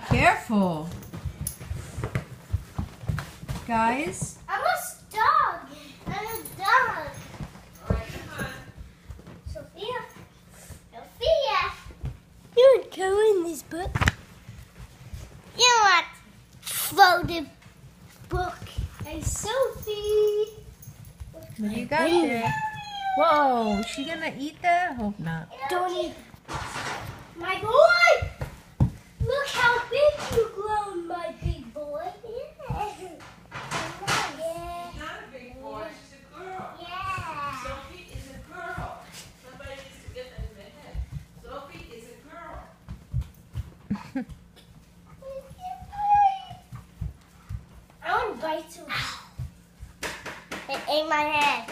careful. Guys. I'm a dog. I'm a dog. Alright, come on. Sophia. Sophia. You would go in this book. You know what? Throw the book. Hey, Sophie. What do you got there? Whoa, is she gonna eat that? Hope not. Don't eat. My boy! Look how big you've grown, my big boy. Yeah. Yeah. She's not a big boy, she's a girl. Yeah. Sophie is a girl. Somebody needs to get that in their head. Sophie is a girl. I want to bite you. It ate my head.